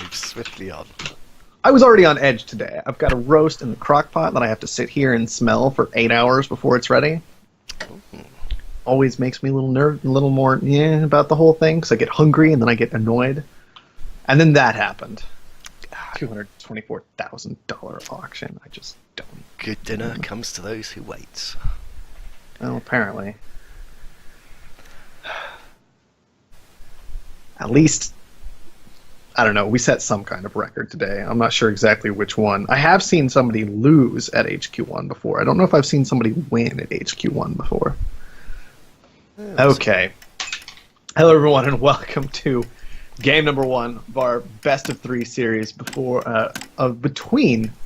move swiftly on. I was already on edge today. I've got a roast in the crock pot that I have to sit here and smell for 8 hours before it's ready. Ooh. Always makes me a little more about the whole thing, because I get hungry and then I get annoyed. And then that happened. $224,000 auction. I just don't. Good dinner comes to those who wait. Well, apparently. At least, I don't know, we set some kind of record today. I'm not sure exactly which one. I have seen somebody lose at HQ1 before. I don't know if I've seen somebody win at HQ1 before. Okay. Hello, everyone, and welcome to game number 1 of our best of 3 series between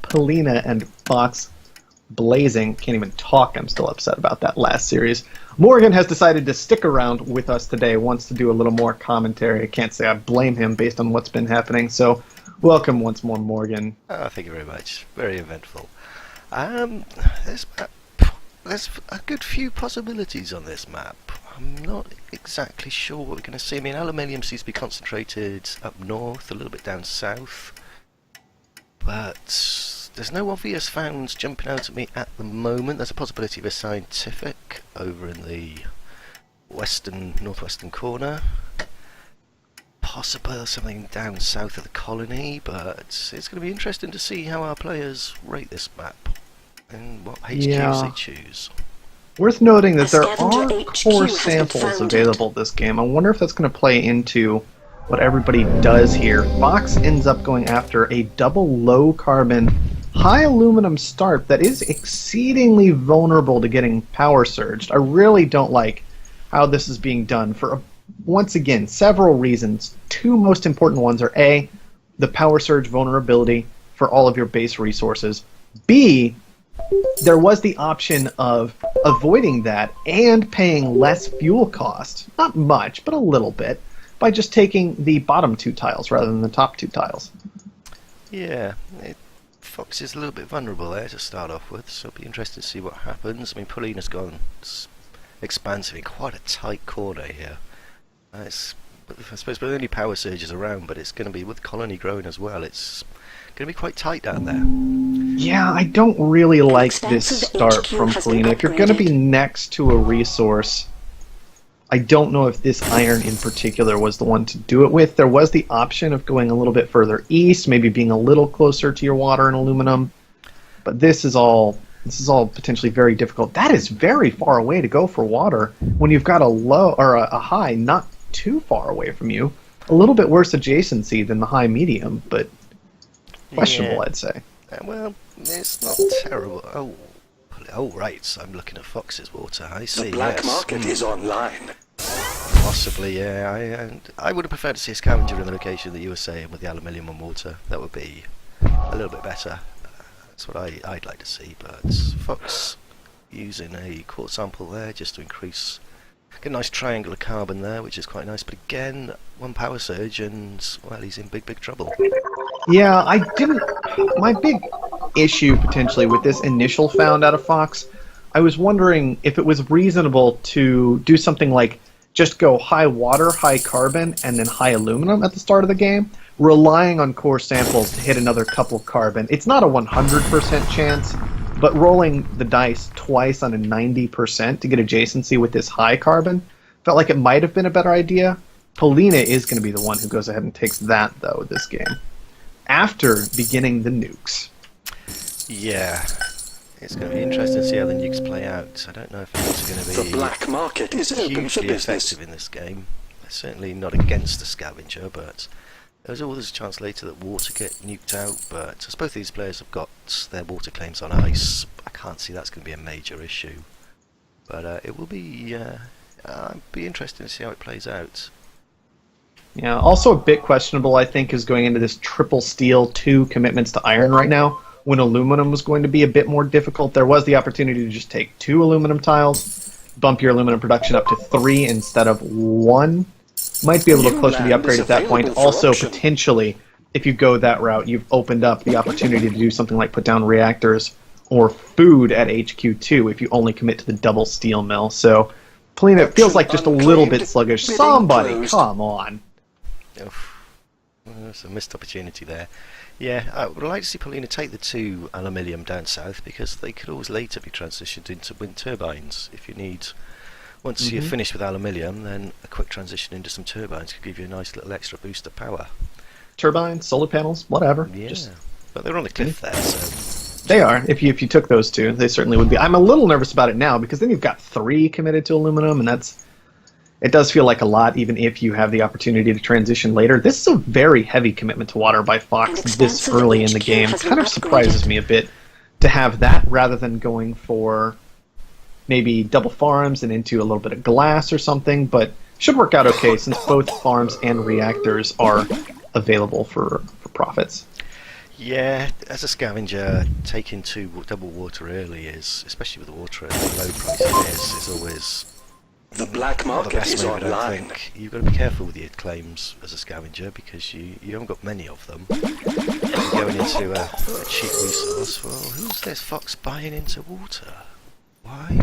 Pollina and Foxblazing. Can't even talk. I'm still upset about that last series. Morgan has decided to stick around with us today, wants to do a little more commentary. I can't say I blame him based on what's been happening, so welcome once more, Morgan. Oh, thank you very much. Very eventful. There's a good few possibilities on this map. I'm not exactly sure what we're going to see. I mean, aluminium seems to be concentrated up north, a little bit down south, but there's no obvious founds jumping out at me at the moment. There's a possibility of a scientific over in the northwestern corner. Possible something down south of the colony, but it's going to be interesting to see how our players rate this map and what HQs they choose. Worth noting that there are core samples available this game. I wonder if that's going to play into what everybody does here. Fox ends up going after a double low carbon, high aluminum start that is exceedingly vulnerable to getting power surged. I really don't like how this is being done for, once again, several reasons. 2 most important ones are A, the power surge vulnerability for all of your base resources. B, there was the option of avoiding that and paying less fuel cost, not much, but a little bit, by just taking the bottom 2 tiles rather than the top 2 tiles. Yeah, Fox is a little bit vulnerable there to start off with, so it'll be interesting to see what happens. I mean, Pollina's gone expansive in quite a tight corner here. I suppose with only power surges around, but it's going to be, with colony growing as well, it's going to be quite tight down there. Yeah, I don't really like this start from Pollina. If you're going to be next to a resource, I don't know if this iron in particular was the one to do it with. There was the option of going a little bit further east, maybe being a little closer to your water and aluminum, but this is all potentially very difficult. That is very far away to go for water when you've got a low or a high not too far away from you. A little bit worse adjacency than the high medium, but questionable, yeah. I'd say. Well, it's not terrible. Oh, right, so I'm looking at Fox's water. I see. The black market is online. Possibly, yeah. I would have preferred to see a scavenger in the location that you were saying with the aluminium and water. That would be a little bit better. That's what I'd like to see. But Fox using a quartz sample there just to increase. Get a nice triangle of carbon there, which is quite nice. But again, 1 power surge and, well, he's in big trouble. Yeah, my big issue potentially with this initial found out of Fox, I was wondering if it was reasonable to do something like just go high water, high carbon, and then high aluminum at the start of the game, relying on core samples to hit another couple of carbon. It's not a 100% chance, but rolling the dice twice on a 90% to get adjacency with this high carbon felt like it might have been a better idea. Pollina is going to be the one who goes ahead and takes that, though, this game, after beginning the nukes. Yeah, it's going to be interesting to see how the nukes play out. I don't know if it's going to be the black market is hugely effective in this game. They're certainly not against the scavenger, but there's always a chance later that water get nuked out. But as both these players have got their water claims on ice, I can't see that's going to be a major issue. But it will be interesting to see how it plays out. Yeah, also a bit questionable, I think, is going into this triple steel 2 commitments to iron right now, when aluminum was going to be a bit more difficult. There was the opportunity to just take 2 aluminum tiles, bump your aluminum production up to 3 instead of 1. Might be a little closer to the upgrade at that point. Also, potentially, if you go that route, you've opened up the opportunity to do something like put down reactors or food at HQ2 if you only commit to the double steel mill. So, Pollina, it feels like just a little bit sluggish. Somebody, come on. Oof. There's a missed opportunity there. Yeah, I would like to see Pollina take the 2 aluminium down south, because they could always later be transitioned into wind turbines. If you need, once you're finished with aluminium, then a quick transition into some turbines could give you a nice little extra boost of power. Turbines, solar panels, whatever. Yeah, Just but they're on the cliff there, so they are. If you took those two, they certainly would be. I'm a little nervous about it now because then you've got 3 committed to aluminum, and it does feel like a lot, even if you have the opportunity to transition later. This is a very heavy commitment to water by Fox this early in the game. It kind of surprises me a bit to have that rather than going for maybe double farms and into a little bit of glass or something, but should work out okay since both farms and reactors are available for profits. yeah, as a scavenger, taking 2 double water early is, especially with the water at the low price it is always The black not the market best is move, I don't online. think. You've got to be careful with your claims as a scavenger, because you haven't got many of them. You're going into a cheap resource. Well, who's this fox buying into water? Why?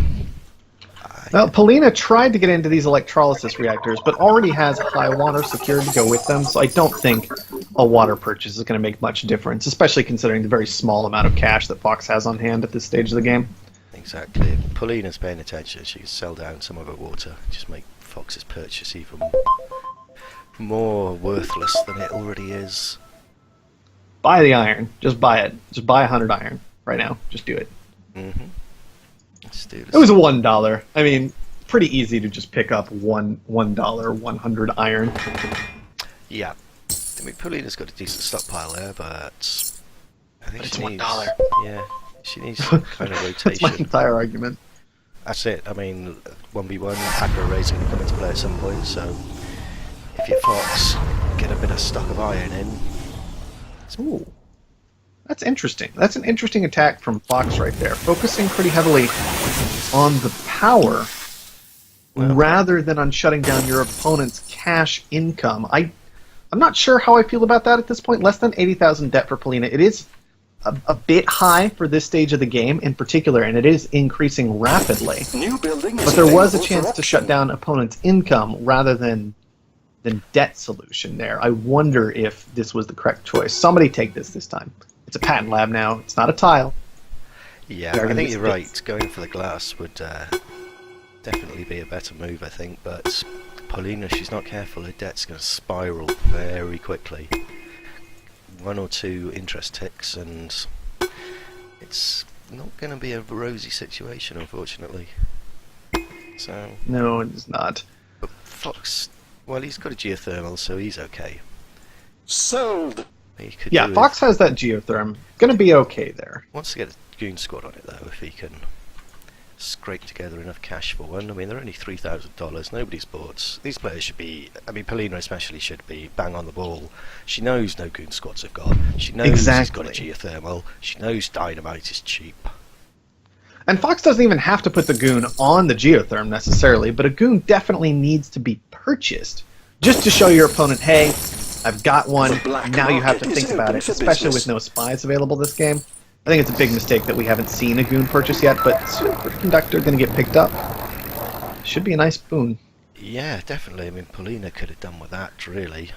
Well, Pollina tried to get into these electrolysis reactors, but already has high water secured to go with them, so I don't think a water purchase is going to make much difference, especially considering the very small amount of cash that Fox has on hand at this stage of the game. Exactly. If Pollina's paying attention, she can sell down some of her water, just make Fox's purchase even more worthless than it already is. Buy the iron. Just buy it. Just buy 100 iron right now. Just do it. Mm-hmm. Let's do this. It was $1. I mean, pretty easy to just pick up $1 100 iron. Yeah. I mean, Pollina's got a decent stockpile there, but I think But it's she needs, $1. yeah, she needs some kind of That's my rotation. entire argument. That's it. I mean, 1v1 aggro raid's going to come into play at some point, so if your Fox get a bit of stock of iron in, Ooh. That's interesting. That's an interesting attack from Fox right there, focusing pretty heavily on the power rather than on shutting down your opponent's cash income. I'm not sure how I feel about that at this point. Less than 80,000 debt for Pollina. It is a bit high for this stage of the game in particular, and it is increasing rapidly. New building is But there was a available chance for to shut auction. down opponent's income rather than debt solution there. I wonder if this was the correct choice. Somebody take this time. It's a patent lab now. It's not a tile. yeah, They're I gonna think get you're right. spits. Going for the glass would definitely be a better move, I think, but Pollina, if she's not careful, her debt's going to spiral very quickly. 1 or 2 interest ticks, and it's not going to be a rosy situation, unfortunately. So, No, it's not. but Fox, well, he's got a geothermal, so he's okay. Sold. He could Yeah, do Fox has that geotherm. Gonna be okay there. wants to get a goon squad on it, though, if he can scrape together enough cash for one. I mean, they're only $3,000. Nobody's bought. These players should be, I mean, Pollina especially should be bang on the ball. She knows no goon squads have got. She knows he's got a Exactly. geothermal. She knows dynamite is cheap. And Fox doesn't even have to put the goon on the geotherm necessarily, but a goon definitely needs to be purchased just to show your opponent, hey, I've got one. The black Now you have to market is think about open it, for especially business. with no spies available this game. I think it's a big mistake that we haven't seen a goon purchase yet, but Superconductor going to get picked up. Should be a nice boon. Yeah, definitely. I mean, Pollina could have done with that, really.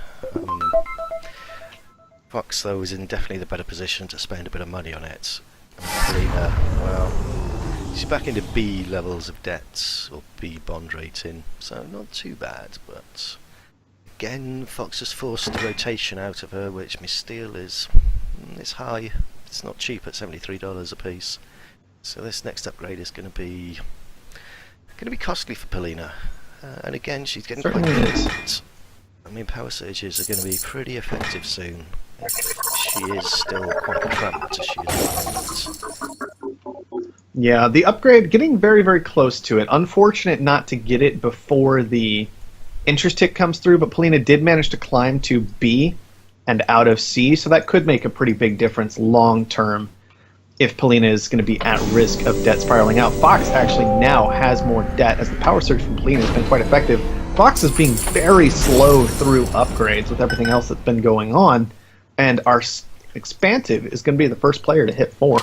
Fox, though, is in definitely the better position to spend a bit of money on it. And Pollina, well, she's back into B levels of debt, or B bond rating, so not too bad, but again, Fox has forced the rotation out of her, which Miss Steele is it's high. It's not cheap at $73 a piece. So this next upgrade is going to be costly for Pollina. And again, she's getting quite Certainly is. good. I mean, power surges are going to be pretty effective soon. She is still quite cramped as she is at the moment. Yeah, the upgrade, getting very, very close to it. Unfortunate not to get it before the interest tick comes through, but Pollina did manage to climb to B and out of C, so that could make a pretty big difference long term if Pollina is going to be at risk of debt spiraling out. Fox actually now has more debt, as the power surge from Pollina has been quite effective. Fox is being very slow through upgrades with everything else that's been going on, and our expansive is going to be the first player to hit 4.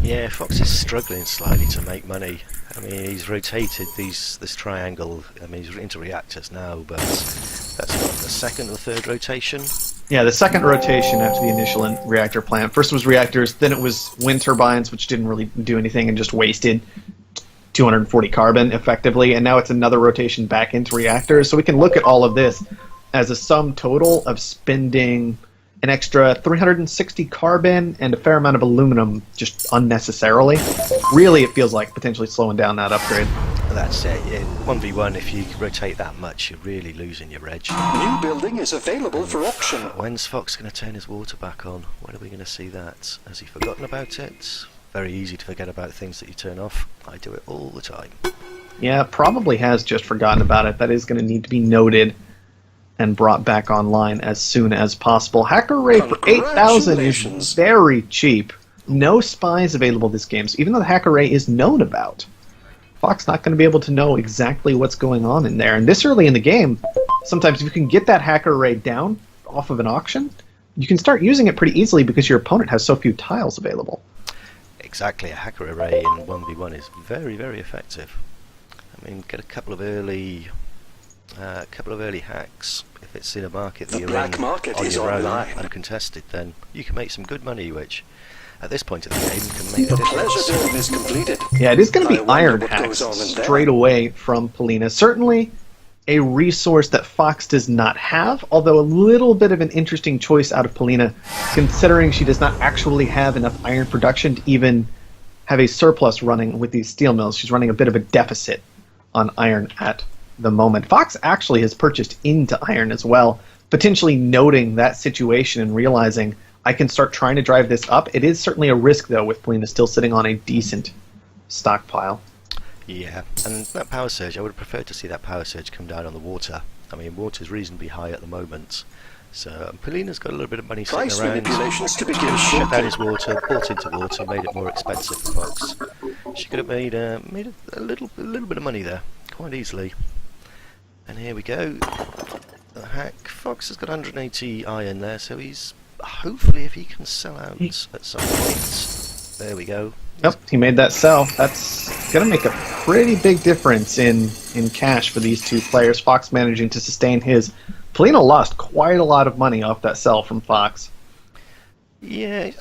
Yeah, Fox is struggling slightly to make money. I mean, he's rotated this triangle. I mean, he's into reactors now, but That's what, the second or third rotation? Yeah, the second rotation after the initial reactor plant. First was reactors, then it was wind turbines, which didn't really do anything and just wasted 240 carbon effectively, and now it's another rotation back into reactors. So we can look at all of this as a sum total of spending an extra 360 carbon and a fair amount of aluminum just unnecessarily. Really, it feels like potentially slowing down that upgrade. That's it. In 1v1, if you rotate that much, you're really losing your edge. New building is available for auction. When's Fox going to turn his water back on? When are we going to see that? Has he forgotten about it? Very easy to forget about things that you turn off. I do it all the time. Yeah, probably has just forgotten about it. That is going to need to be noted and brought back online as soon as possible. Hacker rate for 8,000 is very cheap. No spies available this game, so even though the hacker rate is known about, Fox not going to be able to know exactly what's going on in there. And this early in the game, sometimes if you can get that hacker rate down off of an auction, you can start using it pretty easily because your opponent has so few tiles available. Exactly, a hacker array in 1v1 is very, very effective. I mean, get a couple of early hacks. If it's in a market that you're in on your own, uncontested, then you can make some good money, which at this point of the game can make a difference. Pleasure dome is completed. Yeah, it is going to be I wonder iron what hacks goes on in there. straight away from Pollina. Certainly a resource that Fox does not have, although a little bit of an interesting choice out of Pollina, considering she does not actually have enough iron production to even have a surplus running with these steel mills. She's running a bit of a deficit on iron at the moment. Fox actually has purchased into iron as well, potentially noting that situation and realizing I can start trying to drive this up. It is certainly a risk, though, with Pollina still sitting on a decent stockpile. Yeah, and that power surge, I would have preferred to see that power surge come down on the water. I mean, water's reasonably high at the moment, so Pollina's got a little bit of money sitting Price around. manipulations to begin Shut shortly. down his water, bought into water, made it more expensive for Fox. She could have made a little bit of money there, quite easily. And here we go. The hack. Fox has got 180 iron there, so he's hopefully, if he can sell out at some point. There we go. Yep, he made that sell. That's going to make a pretty big difference in cash for these two players. Fox managing to sustain his. Pollina lost quite a lot of money off that sell from Fox. Yeah,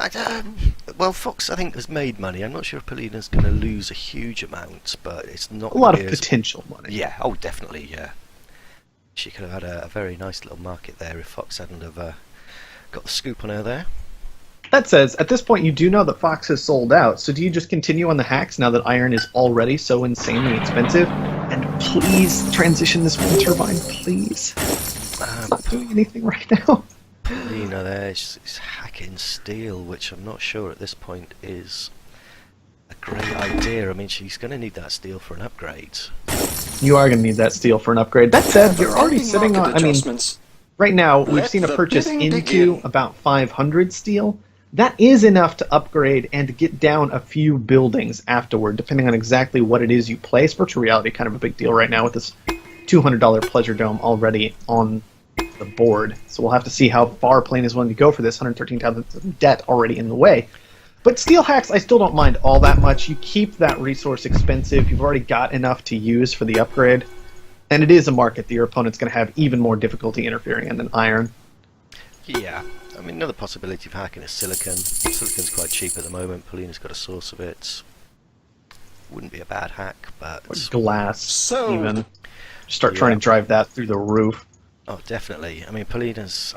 well, Fox I think has made money. I'm not sure if Pollina's going to lose a huge amount, but it's not A lot of near as- potential money. Yeah, oh, definitely, yeah. She could have had a very nice little market there if Fox hadn't have got the scoop on her there. That says, at this point you do know that Fox has sold out, so do you just continue on the hacks now that iron is already so insanely expensive? And please transition this wind turbine, please. Not doing anything right now. Pollina there, she's hacking steel, which I'm not sure at this point is a great idea. I mean, she's going to need that steel for an upgrade. You are going to need that steel for an upgrade. That said, you're already sitting on... I mean, Adjustments. right now we've Let seen a the purchase bidding into begin. about 500 steel. That is enough to upgrade and to get down a few buildings afterward, depending on exactly what it is you place. Virtual reality kind of a big deal right now with this $200 Pleasure Dome already on the board. So we'll have to see how far Pollina is willing to go for this. 113,000 debt already in the way. But steel hacks, I still don't mind all that much. You keep that resource expensive. You've already got enough to use for the upgrade. And it is a market that your opponent's going to have even more difficulty interfering in than iron. Yeah, I mean, another possibility of hacking is silicon. Silicon's quite cheap at the moment. Pollina's got a source of it. Wouldn't be a bad hack, but... Or glass, So- even. Start trying to drive that through the roof. Oh, definitely. I mean, Pollina's...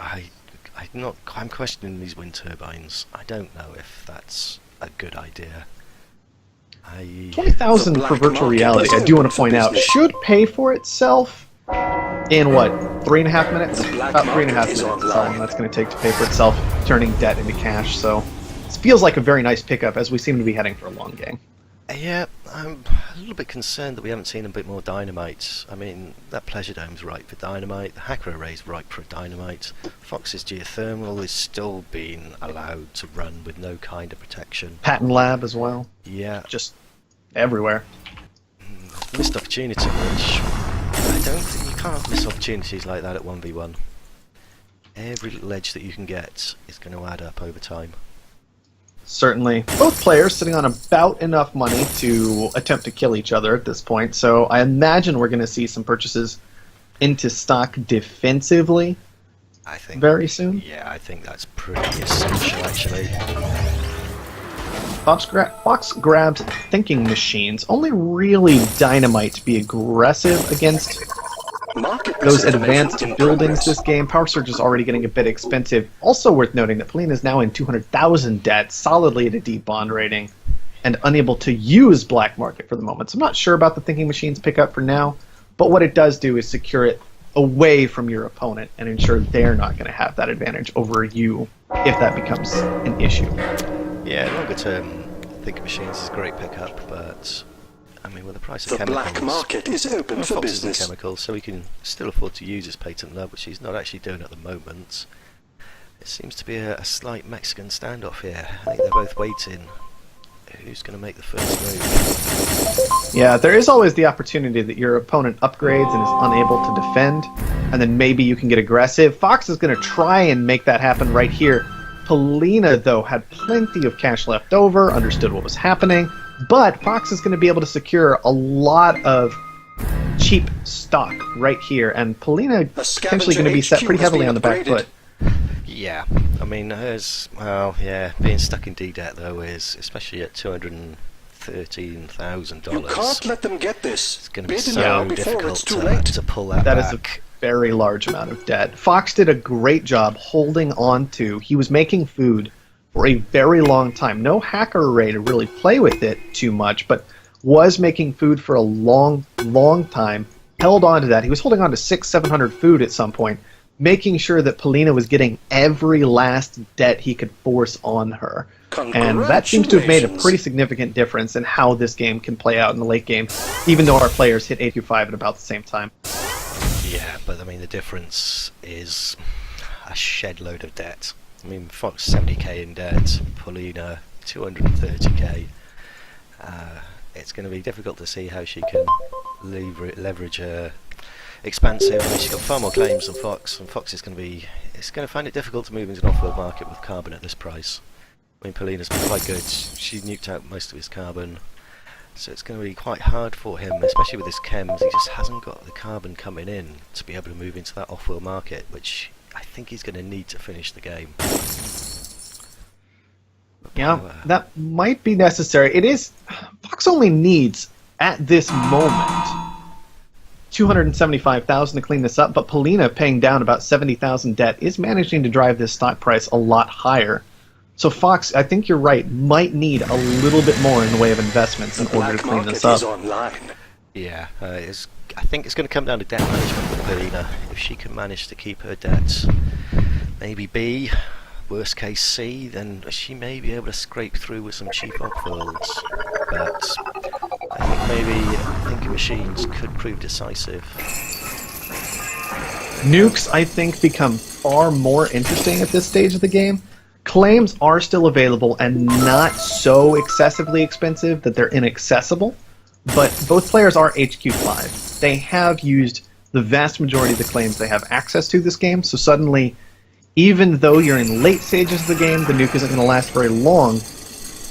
I'm questioning these wind turbines. I don't know if that's a good idea. 20,000 The for black virtual market reality, is I do want open to point for out, business. should pay for itself in what, 3.5 minutes? The black About 3.5 market is minutes is how online. long that's going to take to pay for itself, turning debt into cash. So this feels like a very nice pickup as we seem to be heading for a long game. Yeah, I'm a little bit concerned that we haven't seen a bit more dynamite. I mean, that Pleasure Dome's ripe for dynamite, the Hacker Array's ripe for dynamite, Fox's geothermal is still being allowed to run with no kind of protection. Patent lab as well, Yeah, just everywhere. missed opportunity, which I don't think you can't miss opportunities like that at 1v1. Every little edge that you can get is going to add up over time. Certainly. Both players sitting on about enough money to attempt to kill each other at this point, so I imagine we're going to see some purchases into stock defensively I think very soon. Yeah, I think that's pretty essential, actually. Fox grabs thinking machines. Only really dynamite to be aggressive against Market those misinformation advanced in buildings progress. this game. Power Surge is already getting a bit expensive. Also worth noting that Pollina is now in 200,000 debt, solidly at a deep bond rating, and unable to use black market for the moment. So I'm not sure about the thinking machines pickup for now, but what it does do is secure it away from your opponent and ensure they're not going to have that advantage over you if that becomes an issue. Yeah, longer term, Think Machines is a great pickup, but I mean, with the price of The chemicals, black market is open well, for Fox isn't business. chemicals, so he can still afford to use his patent love, which he's not actually doing at the moment. It seems to be a slight Mexican standoff here. I think they're both waiting. Who's going to make the first move? Yeah, there is always the opportunity that your opponent upgrades and is unable to defend, and then maybe you can get aggressive. Fox is going to try and make that happen right here. Pollina, though, had plenty of cash left over, understood what was happening, but Fox is going to be able to secure a lot of cheap stock right here, and Pollina potentially going to be set HQ pretty has heavily been on the back upgraded. foot. Yeah, I mean, hers, well, yeah, being stuck in D-debt, though, is, especially at $213,000. You can't let them get this. It's going to be Bid so now before difficult it's too late. to pull that That is a back. very large amount of debt. Fox did a great job holding on to. He was making food for a very long time. No hacker array to really play with it too much, but was making food for a long, long time. Held on to that. He was holding on to 700 food at some point, making sure that Pollina was getting every last debt he could force on her. And that seems to have made a pretty significant difference in how this game can play out in the late game, even though our players hit 825 at about the same time. Yeah, but I mean, the difference is a shed load of debt. I mean, Fox 70k in debt, Pollina 230k. It's going to be difficult to see how she can leverage her expansive. I mean, she's got far more claims than Fox, and Fox is going to find it difficult to move into an off-world market with carbon at this price. I mean, Pollina's been quite good. She nuked out most of his carbon, so it's going to be quite hard for him, especially with his chems. He just hasn't got the carbon coming in to be able to move into that off-world market, which I think he's going to need to finish the game. Yeah, that might be necessary. It is. Fox only needs, at this moment, 275,000 to clean this up, but Pollina, paying down about 70,000 debt, is managing to drive this stock price a lot higher. So Fox, I think you're right, might need a little bit more in the way of investments in order to clean this up. Is online. Yeah, I think it's going to come down to debt management with Pollina. If she can manage to keep her debt maybe B, worst case C, then she may be able to scrape through with some cheap off-worlds. But I think maybe Thinking Machines could prove decisive. Nukes, I think, become far more interesting at this stage of the game. Claims are still available and not so excessively expensive that they're inaccessible, but both players are HQ5. They have used the vast majority of the claims they have access to this game, so suddenly, even though you're in late stages of the game, the nuke isn't going to last very long.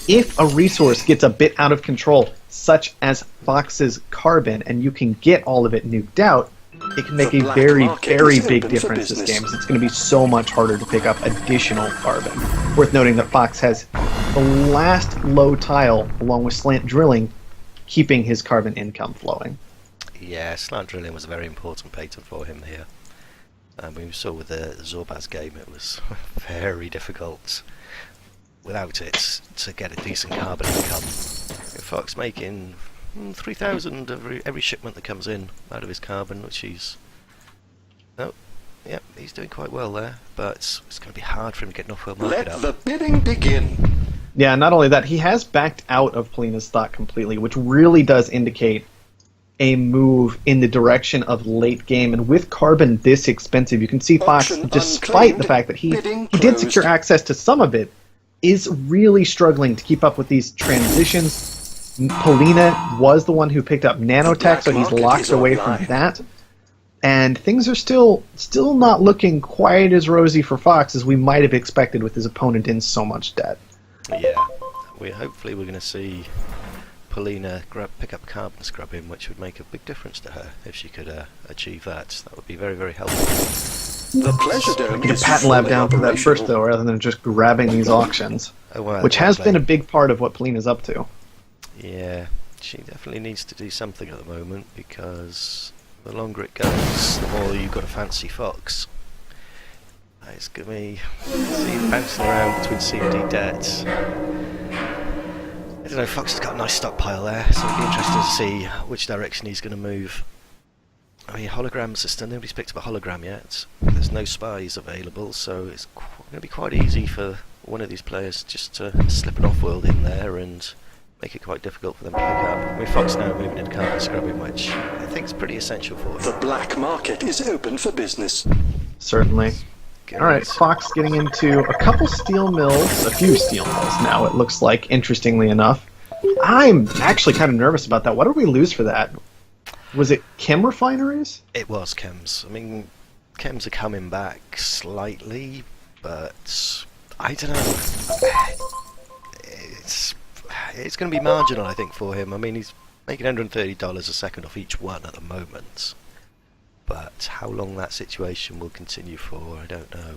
If a resource gets a bit out of control, such as Fox's carbon, and you can get all of it nuked out, it can make a very, very big difference this game. It's going to be so much harder to pick up additional carbon. Worth noting that Fox has the last low tile, along with slant drilling, keeping his carbon income flowing. Yeah, slant drilling was a very important patent for him here. We saw with the Zorbaz game, it was very difficult without it to get a decent carbon income. Fox making 3,000 every shipment that comes in out of his carbon, which he's... Oh, yeah, he's doing quite well there, but it's going to be hard for him to get an off-world market Let up. the bidding begin. Yeah, not only that, he has backed out of Pollina's stock completely, which really does indicate a move in the direction of late game. And with carbon this expensive, you can see Fox, Auction despite the unclaimed, fact that he bidding did secure closed. access to some of it, is really struggling to keep up with these transitions. Pollina was the one who picked up nanotech, so he's market locked is away online. from that. And things are still not looking quite as rosy for Fox as we might have expected with his opponent in so much debt. Yeah, hopefully we're going to see Pollina pick up carbon scrubbing, which would make a big difference to her if she could achieve that. That would be very, very helpful. The pleasure dome Get a is patent lab fully down for that first, operational. though, rather than just grabbing these auctions, Oh, well, which has exactly. been a big part of what Polina's up to. Yeah, she definitely needs to do something at the moment, because the longer it goes, the more you've got a fancy fox. It's going to be bouncing around between C and D debts. I don't know, Fox has got a nice stockpile there, so it'll be interesting to see which direction he's going to move. I mean, holograms are still, nobody's picked up a hologram yet. There's no spies available, so it's going to be quite easy for one of these players just to slip an off-world in there and make it quite difficult for them to pick up. I mean, Fox now moving into carbon scrubbing, which I think is pretty essential for him. The black market is open for business. Certainly. Alright, Fox getting into a couple steel mills, a few steel mills now, it looks like, interestingly enough. I'm actually kind of nervous about that. What did we lose for that? Was it chem refineries? It was chems. I mean, chems are coming back slightly, but I don't know. It's going to be marginal, I think, for him. I mean, he's making $130 a second off each one at the moment. But how long that situation will continue for, I don't know.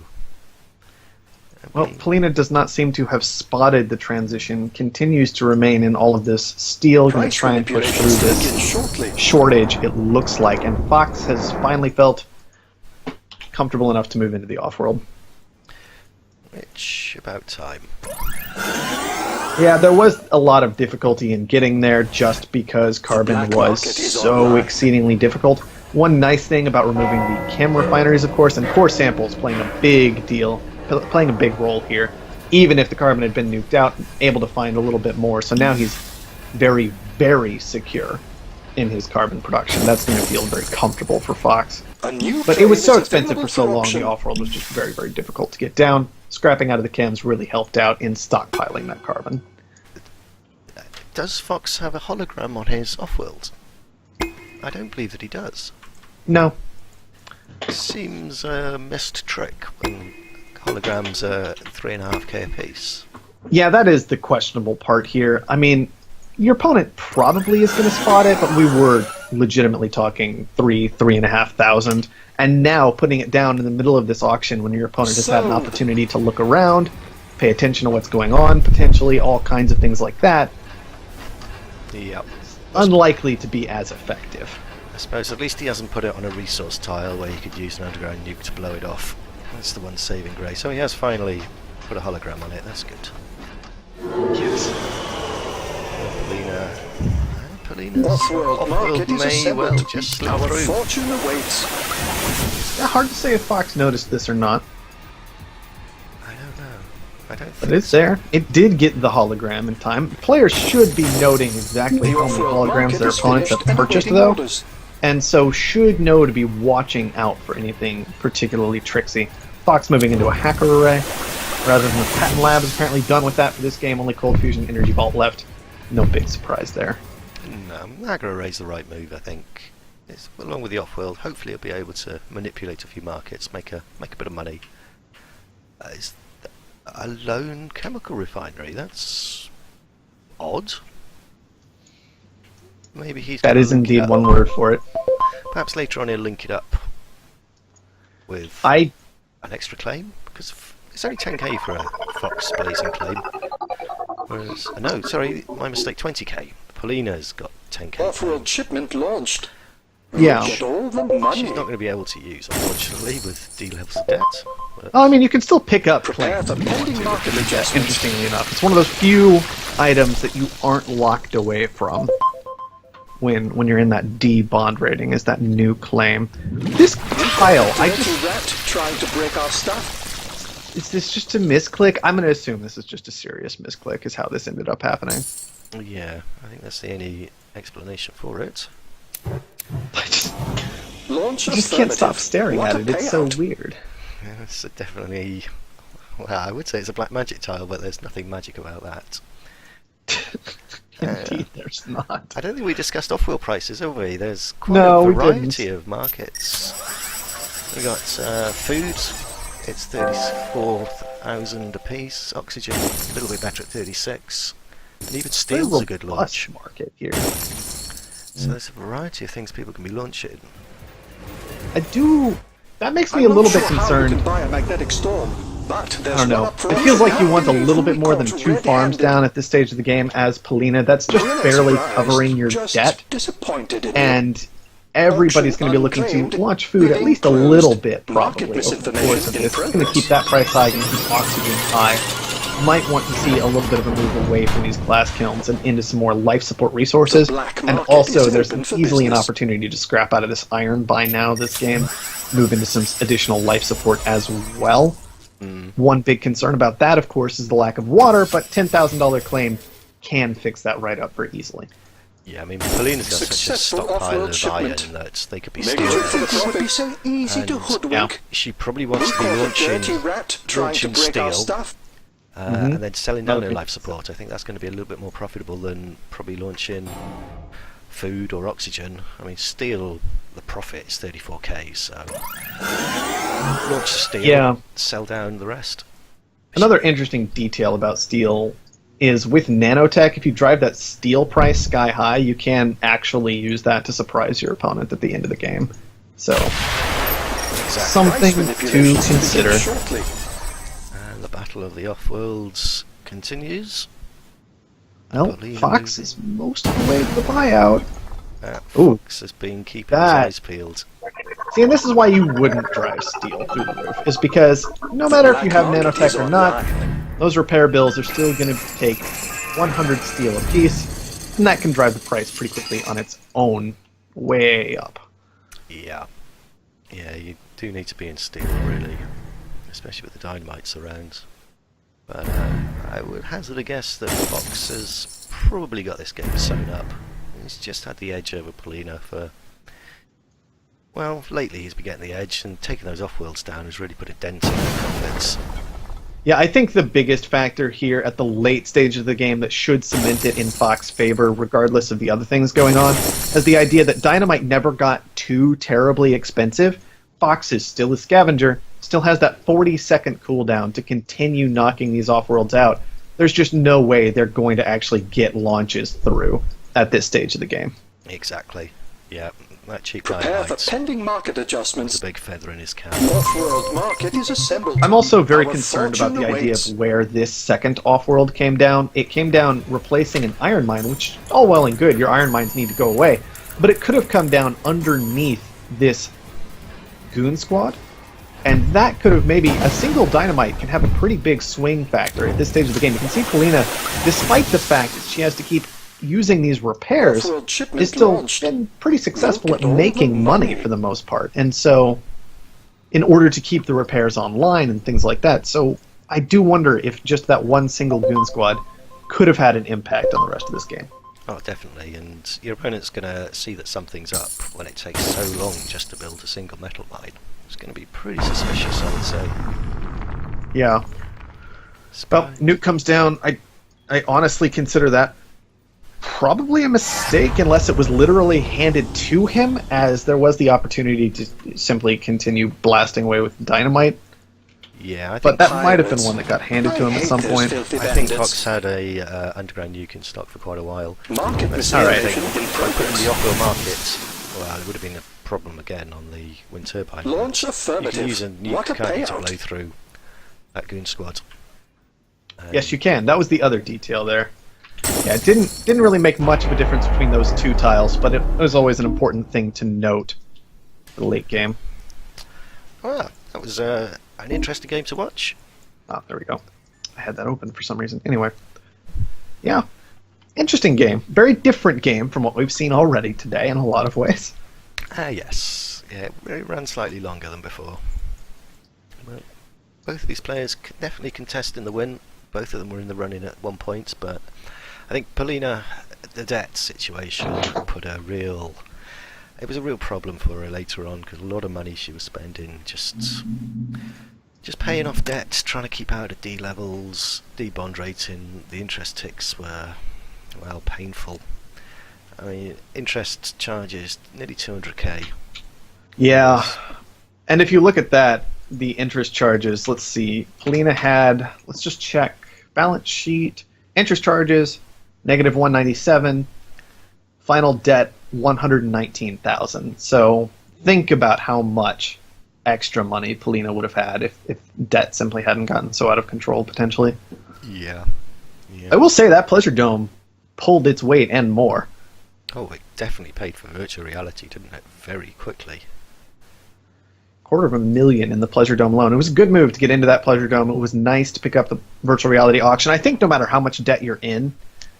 Well, Pollina does not seem to have spotted the transition, continues to remain in all of this steel, going to Price try and push through manipulations begin this shortly. shortage, it looks like, and Fox has finally felt comfortable enough to move into the off-world. Which, about time. Yeah, there was a lot of difficulty in getting there just because carbon black was market is so online. exceedingly difficult. One nice thing about removing the chem refineries, of course, and core samples playing a big deal, playing a big role here, even if the carbon had been nuked out, able to find a little bit more. So now he's very, very secure in his carbon production. That's going to feel very comfortable for Fox. A new But it was plane so is expensive available for so long, auction. the off-world was just very, very difficult to get down. Scrapping out of the chems really helped out in stockpiling that carbon. Does Fox have a hologram on his off-world? I don't believe that he does. No. Seems a missed trick when holograms are 3.5k a piece. Yeah, that is the questionable part here. I mean, your opponent probably is going to spot it, but we were legitimately talking 3,500, and now putting it down in the middle of this auction when your opponent has had an Sold. opportunity to look around, pay attention to what's going on, potentially all kinds of things like that, Yep. unlikely to be as effective. I suppose at least he hasn't put it on a resource tile where you could use an underground nuke to blow it off. That's the one saving grace. So he has finally put a hologram on it. That's good. Yes. Polina's Off-world market is may well assembled. just slip Our through. fortune awaits. Yeah, hard to say if Fox noticed this or not, I don't know. I don't but think it's there. It did get the hologram in time. Players should be noting exactly The how many off-world holograms market their is opponents have finished and purchased, awaiting though. orders. And so should know to be watching out for anything particularly tricksy. Fox moving into a hacker array, rather than the patent lab is apparently done with that for this game, only Cold Fusion Energy Vault left. No big surprise there. No, Niagara Array's the right move, I think. It's, along with the off-world, hopefully he'll be able to manipulate a few markets, make a bit of money. Is a lone chemical refinery? That's odd. Maybe he's That gonna is link it indeed up. one word for it. Perhaps later on he'll link it up with I an extra claim, because it's only 10k for a Foxblazing claim. Whereas, no, sorry, my mistake, 20k. Paulina's got 10k. Off-world shipment launched. yeah. Get all the money. She's not going to be able to use, unfortunately, with D levels of debt. But I mean, you can still pick up Prepare claims. for pending market adjustments. Interestingly enough, it's one of those few items that you aren't locked away from when you're in that D bond rating. Is that new claim? This tile, I Dirty just rat trying to break our stuff. is this just a misclick? I'm going to assume this is just a serious misclick. Is how this ended up happening. yeah, I think that's the only explanation for it. I just, Launch I just can't stop affirmative. staring What at a it. It's so payout. weird. Yeah, it's definitely. Well, I would say it's a black magic tile, but there's nothing magic about that. Indeed, there's not. I don't think we discussed off-wheel prices, have we? There's quite No, a we variety didn't. of markets. We got food. It's 34,000 a piece. Oxygen, a little bit better at 36. And even Very steel's a good robust launch. market here. So there's a variety of things people can be launching. That makes me I'm a little not bit sure how concerned. you can buy a magnetic storm, but I there's don't know. one up for It us. feels like you want a How little bit we more than caught 2 farms red-handed. down at this stage of the game as Pollina. That's just We're not barely surprised, covering your just debt, disappointed in you. and everybody's going to be looking to Unclaimed, launch food at bidding least a closed, little bit, market probably, over the misinformation course of in this. It's going to progress. keep that price high, going to keep oxygen high. Might want to see a little bit of a move away from these glass kilns and into some more life support resources. The black And market also, is there's open for easily an business. opportunity to scrap out of this iron by now this game, move into some additional life support as well. One big concern about that, of course, is the lack of water, but $10,000 claim can fix that right up very easily. Yeah, I mean, Pollina's got such a Successful stockpile off-road of iron shipment. that they could be Maybe stealing. for the it would be so easy to And- hoodwink. She probably wants We to be caught a dirty launching rat trying to launching break our steel. stuff. And then selling down her Okay. life support. I think that's going to be a little bit more profitable than probably launching food or oxygen. I mean, steel, the profit is 34k, so launch steel, Yeah. sell down the rest. Another interesting detail about steel is with nanotech, if you drive that steel price sky high, you can actually use that to surprise your opponent at the end of the game. So, something Price to manipulation begins consider. shortly. And the battle of the off-worlds continues. Well, Pollina Fox moving. is most of the way to the buyout. Ooh. Fox has been keeping That- his eyes peeled. See, and this is why you wouldn't drive steel through the roof, is because no matter if you have Black market is nanotech or not, online. those repair bills are still going to take 100 steel apiece, and that can drive the price pretty quickly on its own way up. Yeah. Yeah, you do need to be in steel, really. Especially with the dynamites around. But I would hazard a guess that Fox has probably got this game sewn up. He's just had the edge over Pollina for... Well, lately he's been getting the edge, and taking those off-worlds down has really put a dent in their profits. Yeah, I think the biggest factor here at the late stage of the game that should cement it in Fox's favor, regardless of the other things going on, is the idea that Dynamite never got too terribly expensive. Fox is still a scavenger, still has that 40-second cooldown to continue knocking these off-worlds out. There's just no way they're going to actually get launches through at this stage of the game. Exactly. Yeah, that cheap Prepare for dynamite pending market was adjustments. a big feather in his cap. The off-world market is assembled. I'm also very Our concerned about the fortune idea awaits. of where this second off-world came down. It came down replacing an iron mine, which, all well and good, your iron mines need to go away. But it could have come down underneath this goon squad, and that could have maybe... A single dynamite can have a pretty big swing factor at this stage of the game. You can see Pollina, despite the fact that she has to keep using these repairs, Off-world shipment is still launched. been pretty successful Look at at all making the money money. for the most part. And so, in order to keep the repairs online and things like that, so I do wonder if just that one single goon squad could have had an impact on the rest of this game. Oh, definitely, and your opponent's going to see that something's up when it takes so long just to build a single metal mine. It's going to be pretty suspicious, I would say. Yeah. Well, Nuke comes down. I honestly consider that probably a mistake, unless it was literally handed to him, as there was the opportunity to simply continue blasting away with dynamite. Yeah, I But think, that might have been Pirates. one that got handed to him I at hate some those point. filthy I think bandits. Fox had a underground nuke in stock for quite a while. Market That's Alright. manipulation in by putting progress. the off-world market, well, it would have been a problem again on the wind turbine. Launch You affirmative. can use a nuke What a cannon to payout. blow through that goon squad. Yes, you can. That was the other detail there. Yeah, it didn't really make much of a difference between those two tiles, but it was always an important thing to note for the late game. Ah, that was an interesting game to watch. Ah, there we go. I had that open for some reason. Anyway. Yeah. Interesting game. Very different game from what we've seen already today in a lot of ways. Ah, yes. Yeah, it ran slightly longer than before. Well, both of these players definitely contest in the win. Both of them were in the running at one point, but I think Pollina, the debt situation, put a real... It was a real problem for her later on, because a lot of money she was spending just paying off debt, trying to keep out of D levels, D bond rating. The interest ticks were, well, painful. I mean, interest charges nearly 200k. Yeah. And if you look at that, the interest charges, let's see. Pollina had, let's just check, balance sheet, interest charges, negative 197. Final debt 119,000. So think about how much extra money Pollina would have had if debt simply hadn't gotten so out of control potentially. Yeah. I will say that Pleasure Dome pulled its weight and more. Oh, it definitely paid for virtual reality, didn't it? Very quickly. $250,000 in the Pleasure Dome alone. It was a good move to get into that Pleasure Dome. It was nice to pick up the virtual reality auction. I think no matter how much debt you're in,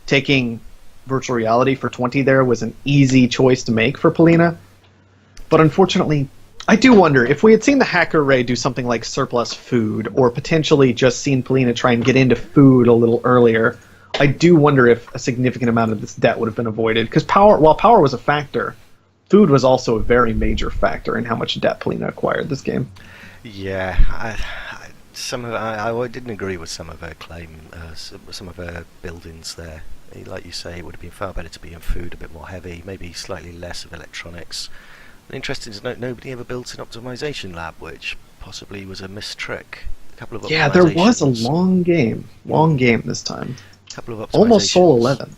taking virtual reality for 20 there was an easy choice to make for Pollina. But unfortunately, I do wonder if we had seen the Hacker Ray do something like surplus food, or potentially just seen Pollina try and get into food a little earlier, I do wonder if a significant amount of this debt would have been avoided. Because while power was a factor, food was also a very major factor in how much debt Pollina acquired this game. Yeah, I didn't agree with some of her some of her buildings there. Like you say, it would have been far better to be in food, a bit more heavy, maybe slightly less of electronics. Interesting to note, nobody ever built an optimization lab, which possibly was a missed trick. A couple of Yeah, there was a long game this time. A couple of optimizations. Almost Soul 11.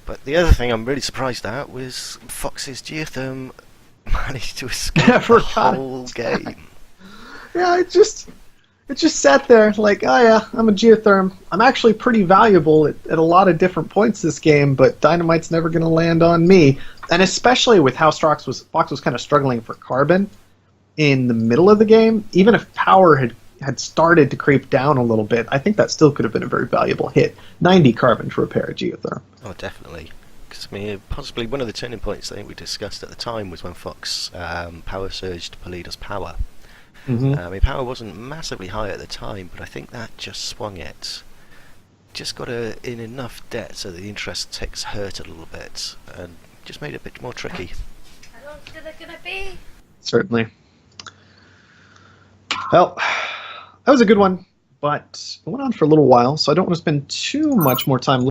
But the other thing I'm really surprised at was Fox's geotherm managed to escape the whole game. Yeah, it just sat there like, oh yeah, I'm a geotherm. I'm actually pretty valuable at a lot of different points this game, but Dynamite's never going to land on me. And especially with how Fox was kind of struggling for carbon in the middle of the game, even if power had started to creep down a little bit, I think that still could have been a very valuable hit. 90 carbon to repair a geotherm. Oh, definitely. Because, I mean, possibly one of the turning points I think we discussed at the time was when Fox power surged Polina's power. Mm-hmm. I mean, power wasn't massively high at the time, but I think that just swung it. Just got her in enough debt so the interest ticks hurt a little bit, and just made it a bit more tricky. How long is it gonna be? Certainly. Well, that was a good one, but it went on for a little while, so I don't want to spend too much more time